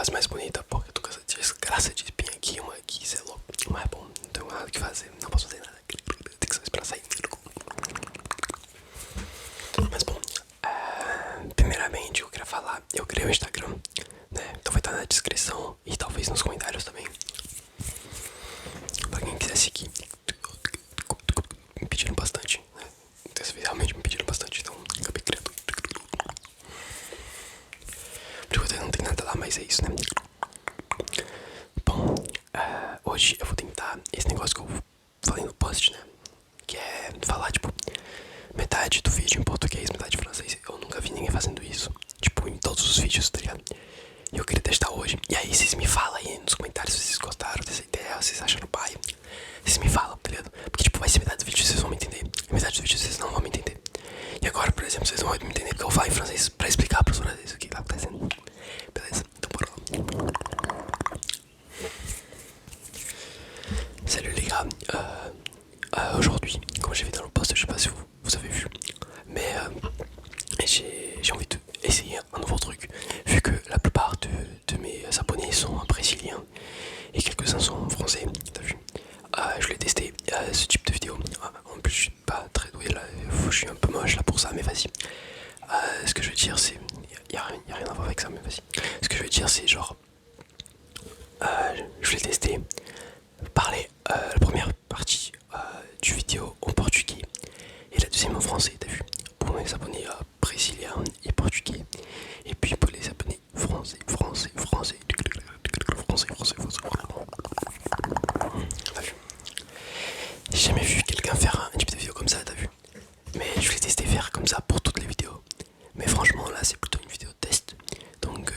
fase mais bonita, porque eu tô com essa desgraça de espinha aqui, uma aqui, cê é louco. Mas é bom, não tenho nada o que fazer, não posso fazer nada. Tem que só esperar sair. Mas bom, primeiramente eu queria falar, eu criei o Instagram, né? Então vai estar na descrição e talvez nos comentários também. Pra quem quiser seguir. Me pediram bastante, né? Dessa vez realmente me pediram bastante, então acabei criando. Por enquanto não tem nada lá, mas é isso, né? Bom, hoje eu vou tentar esse negócio que eu falei no post, né? Que é falar, tipo, metade do vídeo em português, metade em francês. Eu nunca vi ninguém fazendo isso, tipo, em todos os vídeos, tá ligado? E eu queria testar hoje. E aí vocês me falam aí nos comentários se vocês gostaram dessa ideia, se vocês acharam pai. Vocês me falam, tá ligado? Porque, tipo, vai ser metade do vídeo vocês vão me entender, e metade do vídeo vocês não vão me entender. E agora, por exemplo, vocês não vão me entender porque eu falo em francês pra explicar pros franceses o que tá acontecendo. Beleza? Então bora lá. Salut les gars, aujourd'hui, comme j'ai vu dans le post, je sais pas si vous avez vu, mais j'ai envie d'essayer un nouveau truc, vu que la plupart de mes abonnés sont brésiliens et quelques-uns sont français, t'as vu. Je voulais tester ce type de vidéo. En plus, je suis pas très doué là, je suis un peu moche là pour ça, mais vas-y. Ce que je veux dire, c'est. Y a rien à voir avec ça, mais vas-y. Ce que je veux dire, c'est genre. Je voulais tester, parler la première partie du vidéo en portugais et la deuxième en français, t'as vu. Pour les abonnés brésiliens et portugais. Et puis pour les abonnés français. T'as vu. J'ai jamais vu quelqu'un faire un type de vidéo comme ça, t'as vu. Mais je voulais tester faire comme ça pour toutes les vidéos. Mais franchement là c'est plutôt une vidéo de test. Donc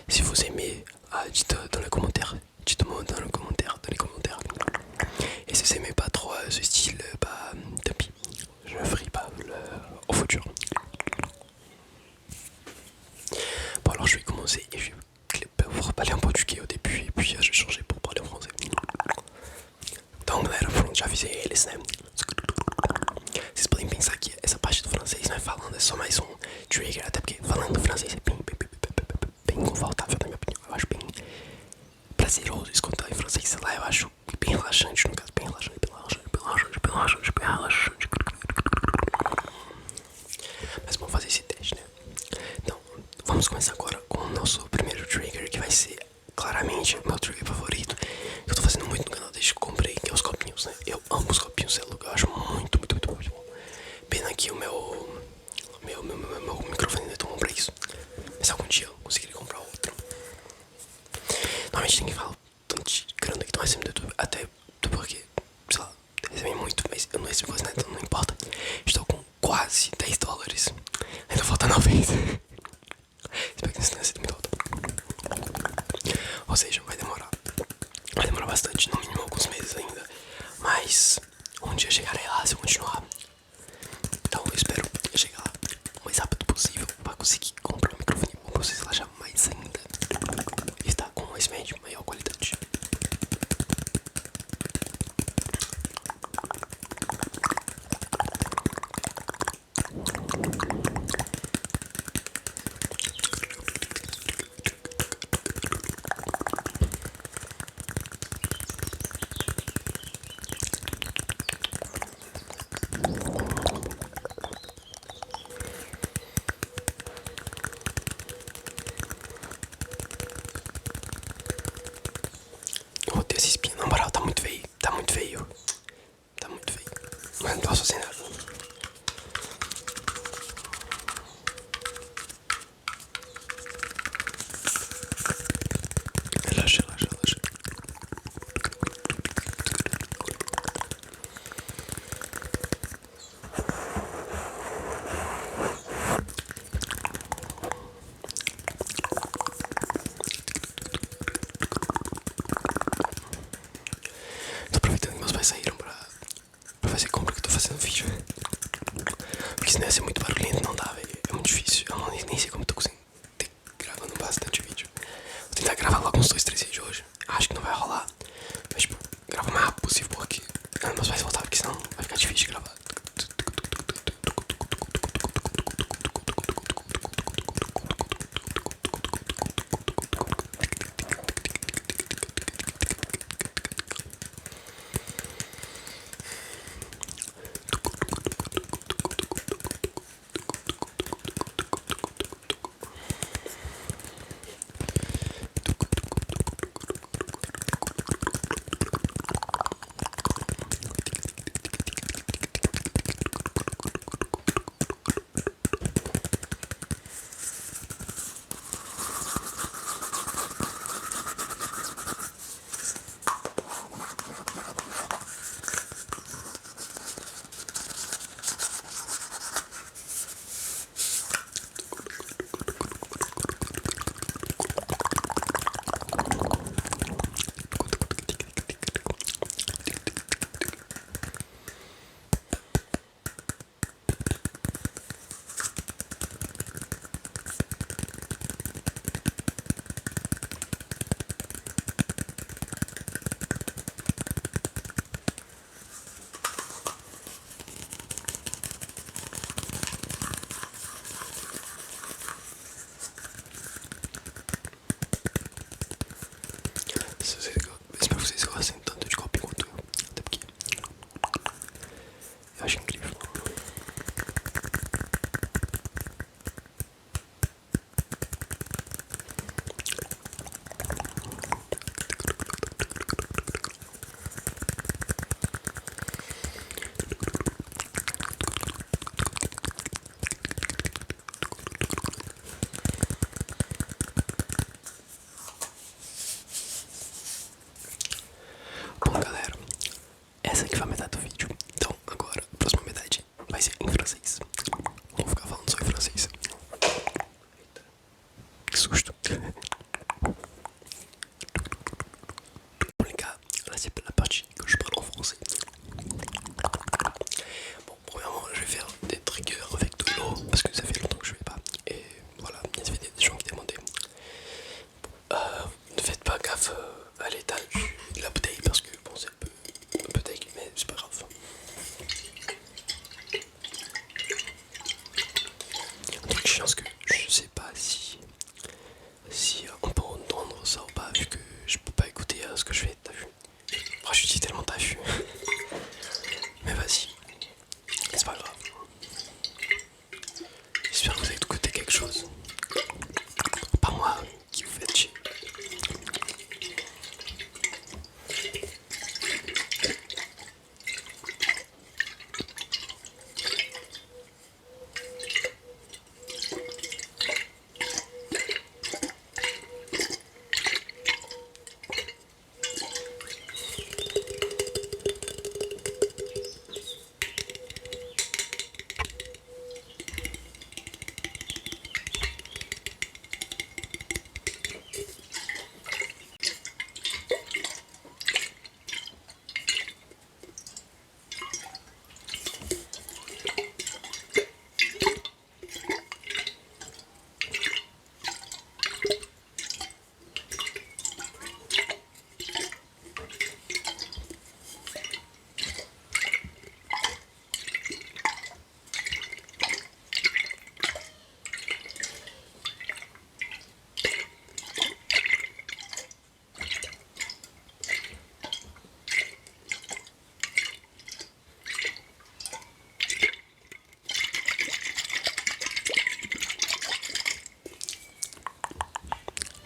si vous aimez, dites dans les commentaires. Dites-moi dans les commentaires. Et si vous aimez pas trop ce style, bah tant pis. Je ne ferai pas au futur. Bon alors je vais commencer et je vais parler en portugais au début et puis je vais changer pour parler en français. Então galera, pronto, já avisei eles, né? Vocês podem pensar que essa parte do francês não é falando, é só mais um trigger, até porque falando francês é bem confortável na minha opinião. Eu acho bem prazeroso escutar em francês, sei lá, eu acho bem relaxante, no caso, bem relaxante. Mas vamos fazer esse teste, né? Então, vamos começar agora com o nosso primeiro trigger, que vai ser claramente o meu trigger favorito. Eu tô fazendo muito no canal desde que eu comprei, que é os copinhos, né? Eu amo os copinhos, é eu acho muito bom. Pena que o meu microfone não é tão bom pra isso. Mas algum dia eu conseguirei comprar outro. Normalmente ninguém fala tanto de grana que estão recebendo do YouTube, até porque, sei lá, recebem muito, mas eu não recebo quase nada, então não importa. Estou com quase 10 dólares. Ainda falta 90. Espero que não tenha sido muito alto. Ou seja, vai demorar bastante, no mínimo alguns meses ainda. Mas um dia chegarei lá se eu continuar. Então eu espero chegar lá o mais rápido possível para conseguir comprar um microfone bom pra vocês relaxarem mais ainda. E está com mais médio, maior qualidade. Eu vou ter essa espinha, na moral, tá muito feio. Mas não posso fazer nada. Relaxa. Tô aproveitando que meus pais saíram pra fazer compra que eu tô fazendo vídeo. Porque senão ia ser muito barulhento, não dá, velho. É muito difícil. Eu nem sei como eu tô conseguindo gravando bastante vídeo. Vou tentar gravar logo uns 2, 3 vídeos hoje. Acho que não vai rolar. Mas tipo, gravar o mais rápido possível porque meus pais voltaram, porque senão vai ficar difícil de gravar. faites pas gaffe à l'état de la bouteille parce que bon c'est un peu taillé mais c'est pas grave. Un truc chiant parce que je sais pas si on peut entendre ça ou pas vu que je peux pas écouter ce que je fais, t'as vu. Oh, je dis tellement t'as vu. Mais vas-y, c'est pas grave. J'espère que vous avez écouté quelque chose. Pas moi qui vous faites chier.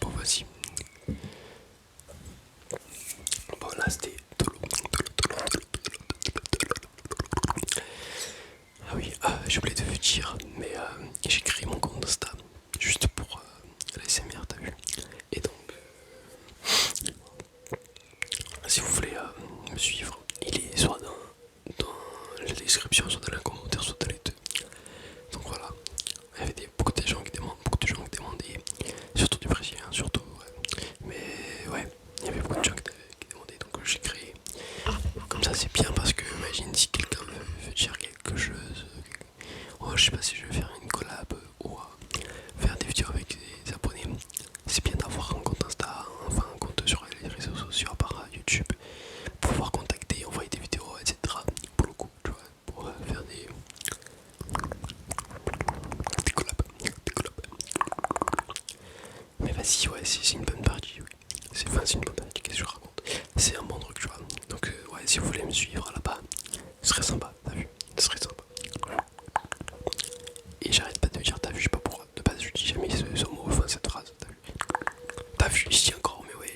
Bon vas-y. Bon là c'était ah oui, j'ai oublié de vous dire, mais j'ai créé mon compte Insta juste pour l'ASMR, t'as vu. Et donc, si vous voulez me suivre, il est soit dans la description, soit dans les commentaires, soit dans les deux. Donc voilà, il y avait beaucoup de gens qui demandent, surtout du Brésil, hein, surtout. Ouais. Mais ouais, il y avait beaucoup de gens qui demandaient, donc j'ai créé. Comme ça c'est bien parce que imagine si quelqu'un veut dire quelque chose. Oh, je sais pas si je vais faire une collab ou faire des vidéos avec des abonnés. C'est bien d'avoir un compte Insta, enfin un compte sur les réseaux sociaux à part YouTube, pour pouvoir contacter, envoyer des vidéos, etc. Pour le coup, tu vois, pour faire des collabs, des collabs. Mais vas-y, ouais, c'est une bonne partie, oui. C'est une bonne partie, qu'est-ce que je raconte? C'est un bon truc, tu vois. Donc, ouais, si vous voulez me suivre là-bas, ce serait sympa, t'as vu? Ce serait sympa. Et j'arrête pas de me dire, t'as vu, je sais pas pourquoi. De base, je dis jamais ce mot, enfin cette phrase, t'as vu? T'as vu, je dis encore, mais ouais,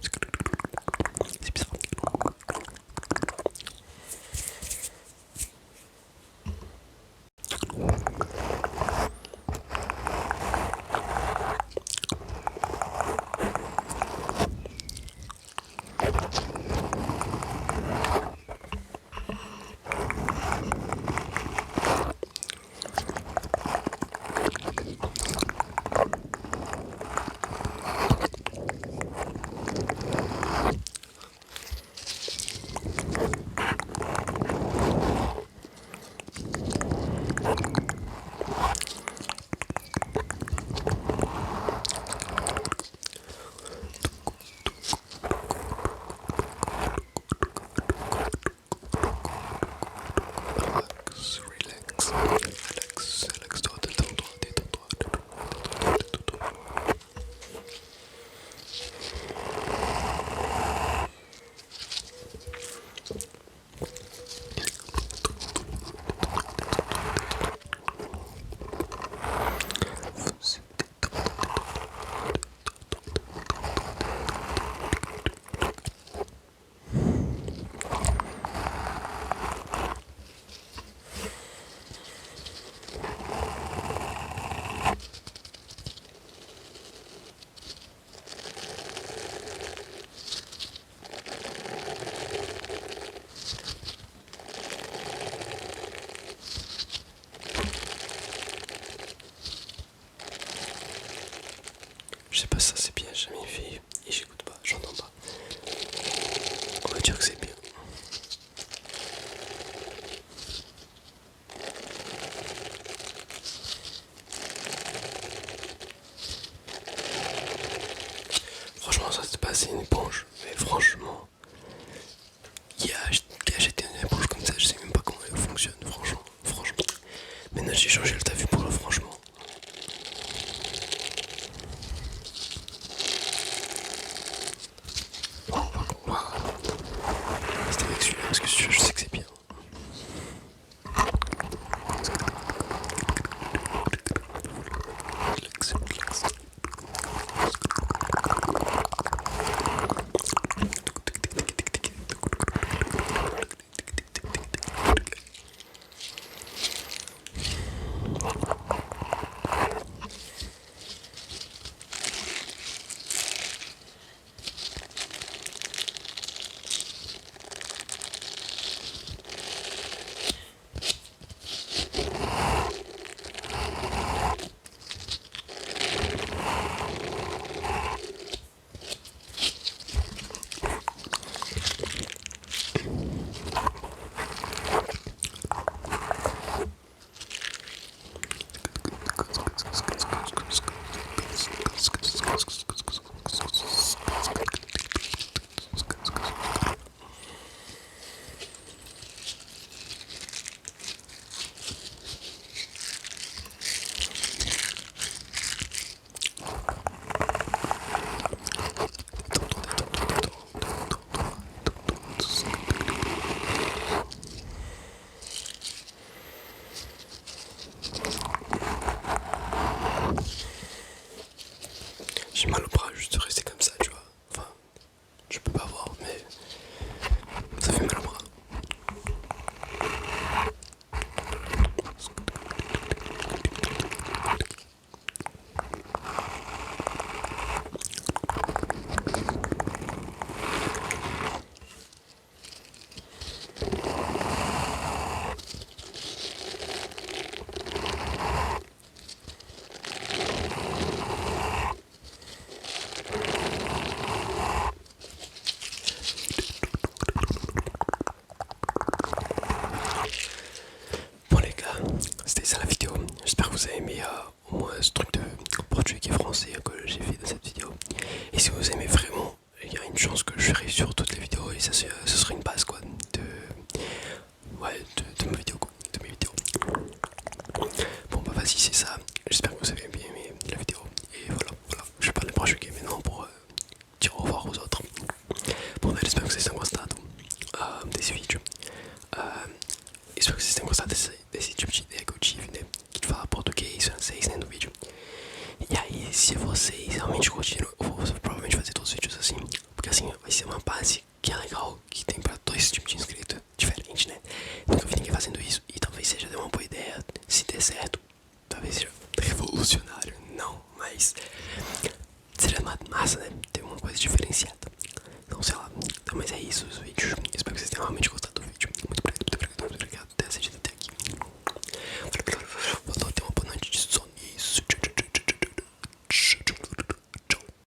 c'est bizarre. là c'est une éponge, mais franchement, qui a acheté une éponge comme ça, je sais même pas comment elle fonctionne, franchement. Maintenant j'ai changé le t'as vu pour le franchement. C'était avec celui-là parce que celui-là je sais que c'est bien. J'ai mal au bras juste de rester comme ça, tu vois. Enfin, je peux pas voir, mais ça fait mal au bras. Bon les gars, c'était ça la vidéo. J'espère que vous avez aimé au moins ce truc de portugais français que j'ai fait dans cette vidéo. Et si vous aimez vraiment, il y a une chance que je ferai sur toutes les vidéos et ça ce sera une base quoi de mes vidéos quoi, de mes vidéos. Bon bah vas-y c'est ça. J'espère que vous avez bien aimé la vidéo. Et voilà, je vais parler portugais maintenant pour dire au revoir aux autres. Bom, velho, espero que vocês tenham gostado desse vídeo. Espero que vocês tenham gostado desse tipo de ideia que eu tive, né? De falar português, francês, né, no vídeo. E aí, se vocês realmente curtiram, eu vou provavelmente fazer todos os vídeos assim. Porque assim, vai ser uma base que é legal, que tem pra dois tipos de inscrito diferente, né? Nunca vi ninguém fazendo isso e talvez seja uma boa ideia. Se der certo, talvez seja revolucionário. Não, mas seria massa, né? Ter uma coisa diferenciada. Então, sei lá. Então, mas é isso os vídeos. Espero que vocês tenham realmente gostado.